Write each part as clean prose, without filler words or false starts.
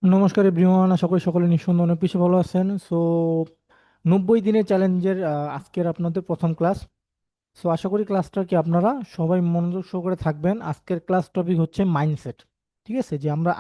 নমস্কার এভরিওয়ান, আশা করি সকলে নিঃসন্দেহে অনেক বেশি ভালো আছেন। 90 দিনের চ্যালেঞ্জের আজকের আপনাদের প্রথম ক্লাস। আশা করি ক্লাসটা কি আপনারা সবাই মনোযোগ সহকারে থাকবেন। আজকের ক্লাস টপিক হচ্ছে মাইন্ডসেট। ঠিক আছে, যে আমরা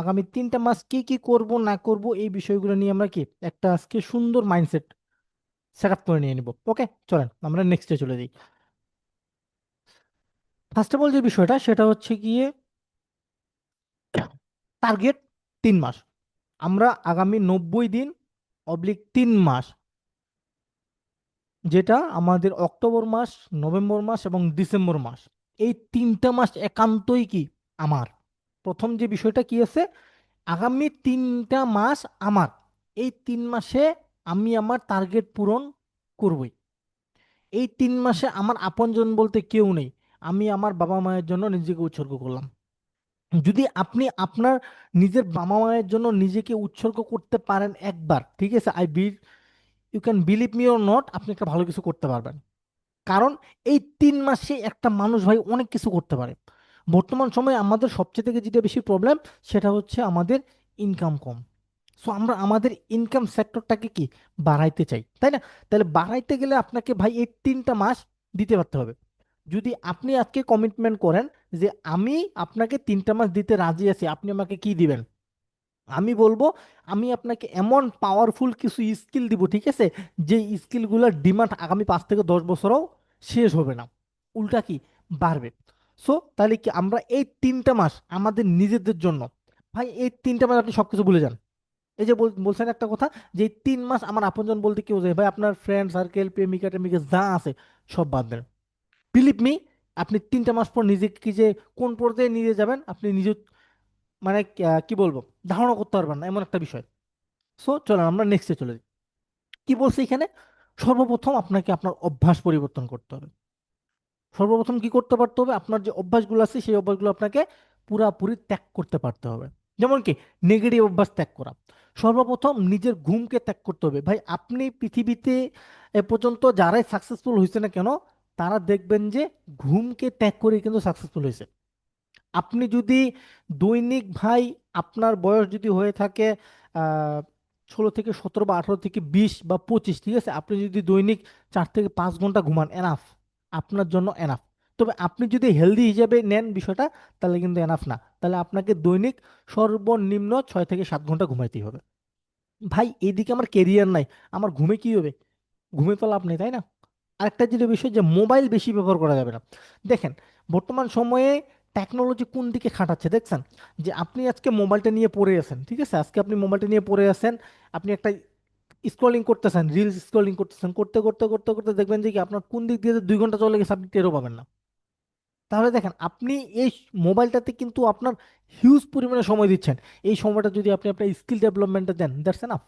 আগামী 3টা মাস কি কি করব না করব এই বিষয়গুলো নিয়ে আমরা কি একটা আজকে সুন্দর মাইন্ডসেট সেট আপ করে নিয়ে নিব। ওকে, চলেন আমরা নেক্সটে চলে যাই। ফার্স্ট অফ অল যে বিষয়টা সেটা হচ্ছে গিয়ে টার্গেট 3 মাস। আমরা আগামী 90 দিন অবলিক 3 মাস, যেটা আমাদের অক্টোবর মাস, নভেম্বর মাস এবং ডিসেম্বর মাস, এই 3টা মাস একান্তই কি আমার। প্রথম যে বিষয়টা কি আছে, আগামী 3টা মাস আমার। এই 3 মাসে আমি আমার টার্গেট পূরণ করবই। এই 3 মাসে আমার আপনজন বলতে কেউ নেই। আমি আমার বাবা মায়ের জন্য নিজেকে উৎসর্গ করলাম। যদি আপনি আপনার নিজের বাবা মায়ের জন্য নিজেকে উৎসর্গ করতে পারেন একবার, ঠিক আছে, you can believe me or not, আপনি একটা ভালো কিছু করতে পারবেন। কারণ এই 3 মাসে একটা মানুষ ভাই অনেক কিছু করতে পারে। বর্তমান সময়ে আমাদের সবচেয়ে থেকে যেটা বেশি প্রবলেম সেটা হচ্ছে আমাদের ইনকাম কম। আমরা আমাদের ইনকাম সেক্টরটাকে কি বাড়াইতে চাই, তাই না? তাহলে বাড়াইতে গেলে আপনাকে ভাই এই 3টা মাস দিতে পারতে হবে। যদি আপনি আজকে কমিটমেন্ট করেন যে আমি আপনাকে 3টা মাস দিতে রাজি আছি, আপনি আমাকে কি দিবেন? আমি বলবো আমি আপনাকে এমন পাওয়ারফুল কিছু স্কিল দিব, ঠিক আছে, যে স্কিলগুলোর ডিমান্ড আগামী 5 থেকে 10 বছরও শেষ হবে না, উল্টা কি বাড়বে। তাহলে কি আমরা এই 3টা মাস আমাদের নিজেদের জন্য, ভাই এই 3টা মাস আপনি সবকিছু ভুলে যান। এই যে বলছেন একটা কথা, যে এই 3 মাস আমার আপনজন বলতে কেউ যায়, ভাই আপনার ফ্রেন্ড সার্কেল, প্রেমিকা টেমিকা যা আছে সব বাদ দেন। বিলিভ মি, আপনি 3টা মাস পর নিজেকে কি যে কোন পর্যায়ে নিয়ে যাবেন আপনি নিজে মানে কি বলবো, ধারণা করতে পারবেন না, এমন একটা বিষয়। চলেন আমরা নেক্সটে চলে যাই। কি বলছে এখানে, সর্বপ্রথম আপনাকে আপনার অভ্যাস পরিবর্তন করতে হবে। সর্বপ্রথম কি করতে পারতে হবে, আপনার যে অভ্যাসগুলো আছে সেই অভ্যাসগুলো আপনাকে পুরাপুরি ত্যাগ করতে পারতে হবে। যেমন কি নেগেটিভ অভ্যাস ত্যাগ করা। সর্বপ্রথম নিজের ঘুমকে ত্যাগ করতে হবে। ভাই আপনি পৃথিবীতে এ পর্যন্ত যারাই সাকসেসফুল হয়েছে না কেন, তারা দেখবেন যে ঘুমকে ত্যাগ করে কিন্তু সাকসেসফুল হয়েছে। আপনি যদি দৈনিক ভাই, আপনার বয়স যদি হয়ে থাকে 16 থেকে 17 বা 18 থেকে 20 বা 25, ঠিক আছে, আপনি যদি দৈনিক 4 থেকে 5 ঘন্টা ঘুমান এনাফ, আপনার জন্য এনাফ। তবে আপনি যদি হেলদি হিসেবে নেন বিষয়টা, তাহলে কিন্তু এনাফ না, তাহলে আপনাকে দৈনিক সর্বনিম্ন 6 থেকে 7 ঘন্টা ঘুমাইতেই হবে। ভাই এইদিকে আমার কেরিয়ার নাই, আমার ঘুমে কি হবে? ঘুমে তো লাভ নেই, তাই না? আরেকটা যেটা বিষয়, যে মোবাইল বেশি ব্যবহার করা যাবে না। দেখেন বর্তমান সময়ে টেকনোলজি কোন দিকে খাটাচ্ছে দেখছেন, যে আপনি আজকে মোবাইলটা নিয়ে পড়ে আছেন, ঠিক আছে, আজকে আপনি মোবাইলটা নিয়ে পড়ে আছেন, আপনি একটা স্ক্রলিং করতেছেন, রিলস স্ক্রলিং করতেছেন, করতে করতে করতে করতে দেখবেন যে কি আপনার কোন দিক দিয়ে যে 2 ঘন্টা চলে গেছে আপনি টেরও পাবেন না। তাহলে দেখেন আপনি এই মোবাইলটাতে কিন্তু আপনার হিউজ পরিমাণে সময় দিচ্ছেন। এই সময়টা যদি আপনি আপনার স্কিল ডেভেলপমেন্টে দেন, দ্যাটস এনাফ।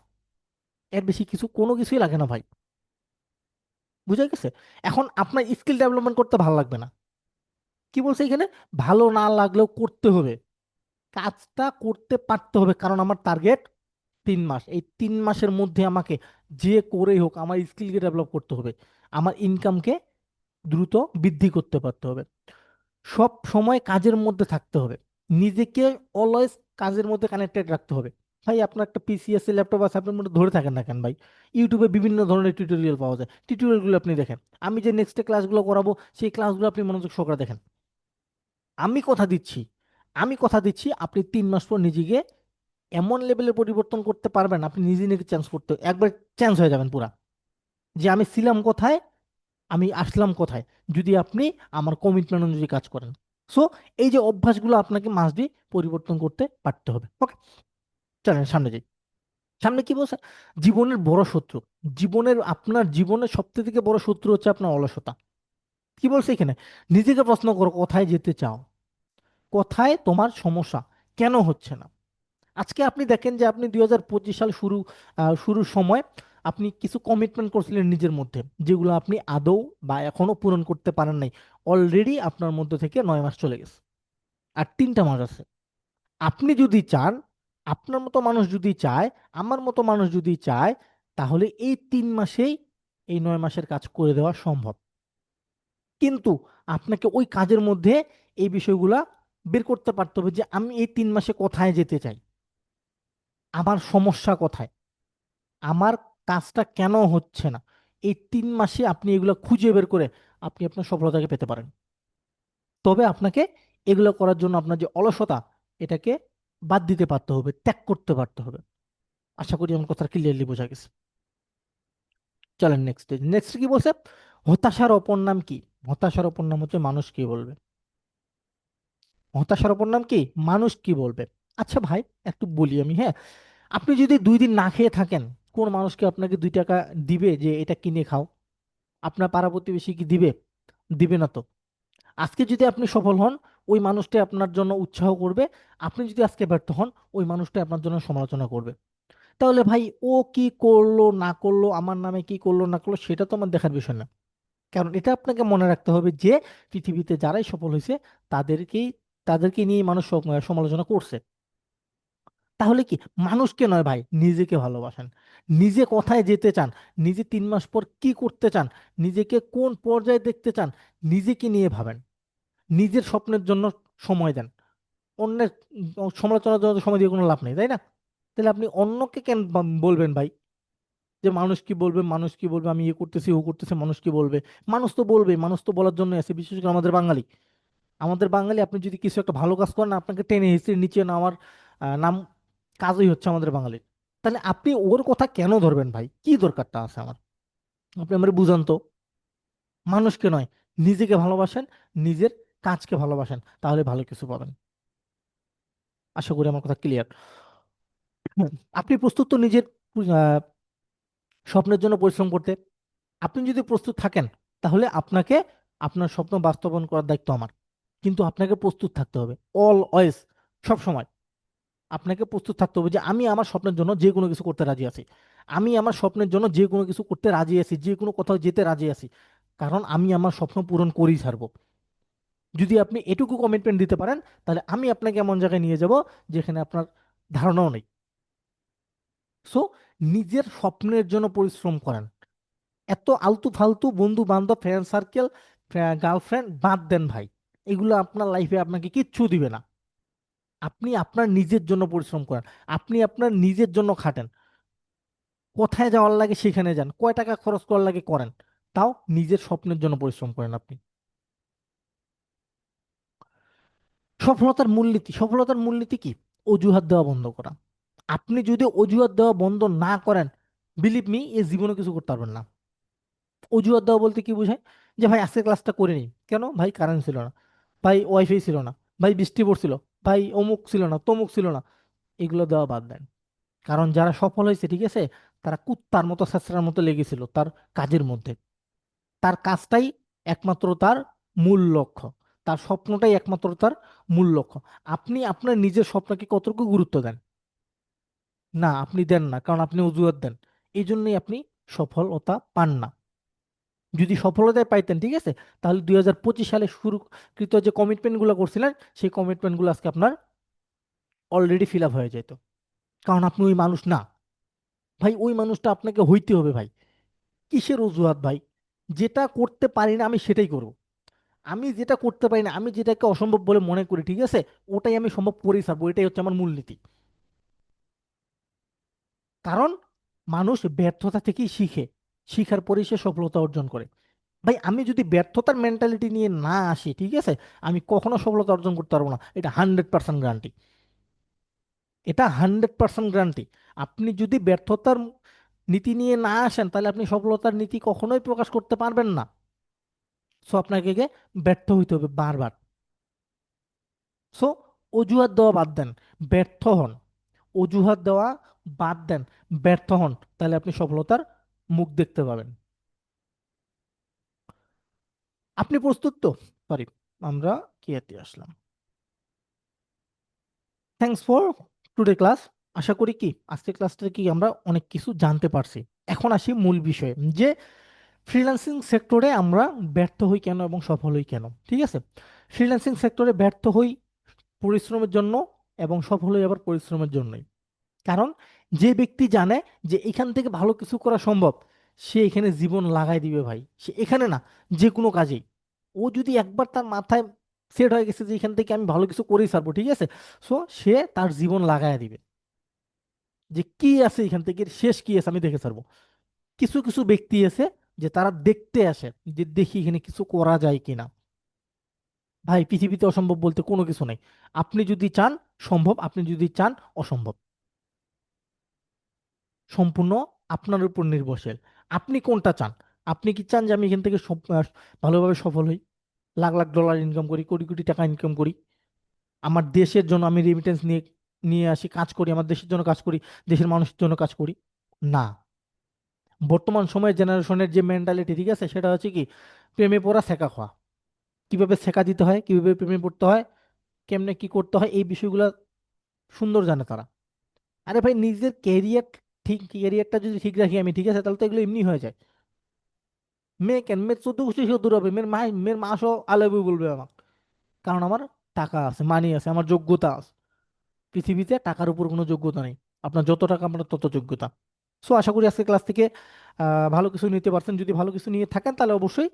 এর বেশি কিছু কোনো কিছুই লাগে না ভাই। বুঝা গেছে? এখন আপনার স্কিল ডেভেলপমেন্ট করতে ভালো লাগবে না, কি বলছে এখানে, ভালো না লাগলেও করতে হবে, কাজটা করতে পারতে হবে, কারণ আমার টার্গেট 3 মাস। এই 3 মাসের মধ্যে আমাকে যে করেই হোক আমার স্কিলকে ডেভেলপ করতে হবে, আমার ইনকামকে দ্রুত বৃদ্ধি করতে পারতে হবে, সব সময় কাজের মধ্যে থাকতে হবে, নিজেকে অলওয়েজ কাজের মধ্যে কানেক্টেড রাখতে হবে। ভাই আপনার একটা পিসি আছে, ল্যাপটপ আছে, আপনার মধ্যে ধরে থাকেন না কেন ভাই? ইউটিউবে বিভিন্ন ধরনের টিউটোরিয়াল পাওয়া যায়, টিউটোরিয়ালগুলো আপনি দেখেন। আমি যে নেক্সট ক্লাসগুলো করাবো সেই ক্লাসগুলো আপনি মনোযোগ সহকারে দেখেন। আমি কথা দিচ্ছি, আমি কথা দিচ্ছি আপনি 3 মাস পর নিজেকে এমন লেভেলে পরিবর্তন করতে পারবেন, আপনি নিজে নিজে চেঞ্জ করতে একবার চেঞ্জ হয়ে যাবেন পুরা, যে আমি ছিলাম কোথায়, আমি আসলাম কোথায়, যদি আপনি আমার কমিটমেন্ট অনুযায়ী কাজ করেন। সো এই যে অভ্যাসগুলো আপনাকে মাস্ট বি পরিবর্তন করতে পারতে হবে। ওকে, চলেন সামনে যাই। সামনে কি বলছে, জীবনের বড় শত্রু, আপনার জীবনের সবথেকে থেকে বড় শত্রু হচ্ছে আপনার অলসতা। কি বলছে এখানে, নিজেকে প্রশ্ন করো কোথায় যেতে চাও, কোথায় তোমার সমস্যা, কেন হচ্ছে না। আজকে আপনি দেখেন যে আপনি 2025 সাল শুরুর সময় আপনি কিছু কমিটমেন্ট করছিলেন নিজের মধ্যে, যেগুলো আপনি আদৌ বা এখনো পূরণ করতে পারেন নাই। অলরেডি আপনার মধ্যে থেকে 9 মাস চলে গেছে, আর 3টা মাস আছে। আপনি যদি চান, আপনার মতো মানুষ যদি চায়, আমার মতো মানুষ যদি চায়, তাহলে এই 3 মাসেই এই 9 মাসের কাজ করে দেওয়া সম্ভব। কিন্তু আপনাকে ওই কাজের মধ্যে এই বিষয়গুলা বের করতে পারতে হবে যে আমি এই 3 মাসে কোথায় যেতে চাই, আমার সমস্যা কোথায়, আমার কাজটা কেন হচ্ছে না। এই 3 মাসে আপনি এগুলো খুঁজে বের করে আপনি আপনার সফলতাকে পেতে পারেন। তবে আপনাকে এগুলো করার জন্য আপনার যে অলসতা, এটাকে বাদ দিতে পারতে হবে, ত্যাগ করতে পারতে হবে। আশা করি আমার কথা ক্লিয়ারলি বোঝা গেছে। চলেন নেক্সট, নেক্সট কি বলছে, হতাশার অপর নাম কি? হতাশার অপর নাম হচ্ছে মানুষ কি বলবে। হতাশার অপর নাম কি? মানুষ কি বলবে। আচ্ছা ভাই, একটু বলি আমি, হ্যাঁ, আপনি যদি 2 দিন না খেয়ে থাকেন, কোন মানুষকে আপনাকে 2 টাকা দিবে যে এটা কিনে খাও? আপনার পাড়া প্রতিবেশী কি দিবে? দিবে না তো। আজকে যদি আপনি সফল হন, ওই মানুষটাই আপনার জন্য উৎসাহ করবে। আপনি যদি আজকে ব্যর্থ হন, ওই মানুষটাই আপনার জন্য সমালোচনা করবে। তাহলে ভাই, ও কি করলো না করলো, আমার নামে কি করলো না করলো, সেটা তো আমার দেখার বিষয় না। কারণ এটা আপনাকে মনে রাখতে হবে যে পৃথিবীতে যারাই সফল হয়েছে তাদেরকেই তাদেরকে নিয়ে মানুষ সমালোচনা করছে। তাহলে কি, মানুষকে নয় ভাই, নিজেকে ভালোবাসেন। নিজে কোথায় যেতে চান, নিজে 3 মাস পর কি করতে চান, নিজেকে কোন পর্যায়ে দেখতে চান, নিজেকে নিয়ে ভাবেন। নিজের স্বপ্নের জন্য সময় দেন। অন্যের সমালোচনার জন্য তো সময় দিয়ে কোনো লাভ নেই, তাই না? তাহলে আপনি অন্যকে কেন বলবেন ভাই যে মানুষ কি বলবে, মানুষ কি বলবে, আমি ইয়ে করতেছি ও করতেছে, মানুষ কি বলবে? মানুষ তো বলবে, মানুষ তো বলার জন্য আছে, বিশেষ করে আমাদের বাঙালি। আমাদের বাঙালি, আপনি যদি কিছু একটা ভালো কাজ করেন, আপনাকে টেনে হিসেবে নিচে নামার নাম কাজই হচ্ছে আমাদের বাঙালির। তাহলে আপনি ওর কথা কেন ধরবেন ভাই? কি দরকারটা আছে আমার? আপনি আমার বুঝান তো। মানুষকে নয়, নিজেকে ভালোবাসেন, নিজের কাজকে ভালোবাসেন, তাহলে ভালো কিছু পাবেন। আশা করি আমার কথা ক্লিয়ার। আপনি প্রস্তুত তো নিজের আহ, স্বপ্নের জন্য পরিশ্রম করতে? আপনি যদি প্রস্তুত থাকেন, তাহলে আপনাকে আপনার স্বপ্ন বাস্তবায়ন করার দায়িত্ব আমার। কিন্তু আপনাকে প্রস্তুত থাকতে হবে, অলওয়েজ, সব সময়। আপনাকে প্রস্তুত থাকতে হবে যে আমি আমার স্বপ্নের জন্য যে কোনো কিছু করতে রাজি আছি। আমি আমার স্বপ্নের জন্য যে কোনো কিছু করতে রাজি আছি, যে কোনো কোথাও যেতে রাজি আছি। কারণ আমি আমার স্বপ্ন পূরণ করেই ছাড়বো। যদি আপনি এটুকু কমিটমেন্ট দিতে পারেন, তাহলে আমি আপনাকে এমন জায়গায় নিয়ে যাব যেখানে আপনার ধারণাও নেই। সো, নিজের স্বপ্নের জন্য পরিশ্রম করেন। এত আলতু ফালতু বন্ধু বান্ধব, ফ্রেন্ড সার্কেল, গার্লফ্রেন্ড বাদ দেন ভাই। এগুলো আপনার লাইফে আপনাকে কিচ্ছু দিবে না। আপনি আপনার নিজের জন্য পরিশ্রম করেন। আপনি আপনার নিজের জন্য খাটেন। কোথায় যাওয়ার লাগে সেখানে যান, কয় টাকা খরচ করার লাগে করেন। তাও নিজের স্বপ্নের জন্য পরিশ্রম করেন আপনি। সফলতার মূলনীতি কি? অজুহাত দেওয়া বন্ধ করা। আপনি যদি অজুহাত দেওয়া বন্ধ না করেন, বিলিভ মি, এ জীবনে কিছু করতে পারবেন না। অজুহাত দেওয়া বলতে কি বোঝায়? যে ভাই আজকে ক্লাসটা করিনি কেন? ভাই কারেন্ট ছিল না, ভাই ওয়াইফাই ছিল না, ভাই বৃষ্টি পড়ছিল, ভাই অমুক ছিল না, তমুক ছিল না। এগুলো দেওয়া বাদ দেন। কারণ যারা সফল হয়েছে, ঠিক আছে, তারা কুত্তার মতো ছেঁচড়ার মতো লেগেছিল তার কাজের মধ্যে। তার কাজটাই একমাত্র তার মূল লক্ষ্য। তার স্বপ্নটাই একমাত্র তার মূল লক্ষ্য। আপনি আপনার নিজের স্বপ্নকে কতটুকু গুরুত্ব দেন? না, আপনি দেন না, কারণ আপনি অজুহাত দেন। এই জন্যই আপনি সফলতা পান না। যদি সফলতায় পাইতেন, ঠিক আছে, তাহলে 2025 সালে শুরুকৃত যে কমিটমেন্ট গুলো করছিলেন, সেই কমিটমেন্ট গুলো আজকে আপনার অলরেডি ফিল আপ হয়ে যেত। কারণ আপনি ওই মানুষ না। ভাই, ওই মানুষটা আপনাকে হইতে হবে ভাই। কিসের অজুহাত ভাই? যেটা করতে পারি না আমি সেটাই করব। আমি যেটা করতে পারি না, আমি যেটাকে অসম্ভব বলে মনে করি, ঠিক আছে, ওটাই আমি সম্ভব করেই ছাড়বো। এটাই হচ্ছে আমার মূলনীতি। কারণ মানুষ ব্যর্থতা থেকেই শিখে, শিখার পরেই সে সফলতা অর্জন করে। ভাই, আমি যদি ব্যর্থতার মেন্টালিটি নিয়ে না আসি, ঠিক আছে, আমি কখনো সফলতা অর্জন করতে পারবো না। এটা 100% গ্যারান্টি। এটা 100% গ্যারান্টি। আপনি যদি ব্যর্থতার নীতি নিয়ে না আসেন, তাহলে আপনি সফলতার নীতি কখনোই প্রকাশ করতে পারবেন না। সো আপনাকে গিয়ে ব্যর্থ হইতে হবে বারবার। সো, অজুহাত দেওয়া বাদ দেন, ব্যর্থ হন। অজুহাত দেওয়া বাদ দেন, ব্যর্থ হন, তাহলে আপনি সফলতার মুখ দেখতে পাবেন। আপনি প্রস্তুত তো? সরি, আমরা কি এতে আসলাম। Thanks for today class. আশা করি কি আজকের ক্লাসটা কি আমরা অনেক কিছু জানতে পারছি। এখন আসি মূল বিষয়ে, যে ফ্রিল্যান্সিং সেক্টরে আমরা ব্যর্থ হই কেন এবং সফল হই কেন, ঠিক আছে? ফ্রিল্যান্সিং সেক্টরে ব্যর্থ হই পরিশ্রমের জন্য, এবং সফল হই আবার পরিশ্রমের জন্যই। কারণ যে ব্যক্তি জানে যে এখান থেকে ভালো কিছু করা সম্ভব, সে এখানে জীবন লাগাই দিবে ভাই। সে এখানে না, যে কোনো কাজেই। ও যদি একবার তার মাথায় সেট হয়ে গেছে যে এখান থেকে আমি ভালো কিছু করেই ছাড়বো, ঠিক আছে। সো সে তার জীবন লাগায় দিবে যে কি আছে এখান থেকে, শেষ কি আছে আমি দেখে ছাড়বো। কিছু কিছু ব্যক্তি আছে যে তারা দেখতে আসে যে দেখি এখানে কিছু করা যায় কিনা। ভাই পৃথিবীতে অসম্ভব বলতে কোনো কিছু নাই। আপনি যদি চান সম্ভব, আপনি যদি চান অসম্ভব, সম্পূর্ণ আপনার উপর নির্ভরশীল। আপনি কোনটা চান? আপনি কি চান যে আমি এখান থেকে ভালোভাবে সফল হই, লাখ লাখ ডলার ইনকাম করি, কোটি কোটি টাকা ইনকাম করি, আমার দেশের জন্য আমি রেমিটেন্স নিয়ে নিয়ে আসি, কাজ করি, আমার দেশের জন্য কাজ করি, দেশের মানুষের জন্য কাজ করি? না। বর্তমান সময়ের জেনারেশনের যে মেন্টালিটি, ঠিক আছে, সেটা হচ্ছে কি, প্রেমে পড়া ছেঁকা খাওয়া। কিভাবে ছেঁকা দিতে হয়, কিভাবে প্রেমে পড়তে হয়, কেমনে কি করতে হয়, এই বিষয়গুলো সুন্দর জানে তারা। আরে ভাই নিজের ক্যারিয়ার, ঠিক ক্যারিয়ারটা যদি ঠিক রাখি আমি, ঠিক আছে, তাহলে তো এগুলো এমনি হয়ে যায়। মেয়ে কেন, মেয়ে 14 গোষ্ঠী সে দূর হবে, মেয়ের মাসও আলেবু বলবে আমাকে, কারণ আমার টাকা আছে, মানি আছে, আমার যোগ্যতা আছে। পৃথিবীতে টাকার উপর কোনো যোগ্যতা নেই, আপনার যত টাকা আপনার তত যোগ্যতা। সো আশা করি আজকে ক্লাস থেকে ভালো কিছু নিতে পারছেন। যদি ভালো কিছু নিয়ে থাকেন তাহলে অবশ্যই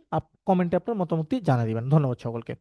কমেন্টে আপনার মতামতটি জানিয়ে দিবেন। ধন্যবাদ সকলকে।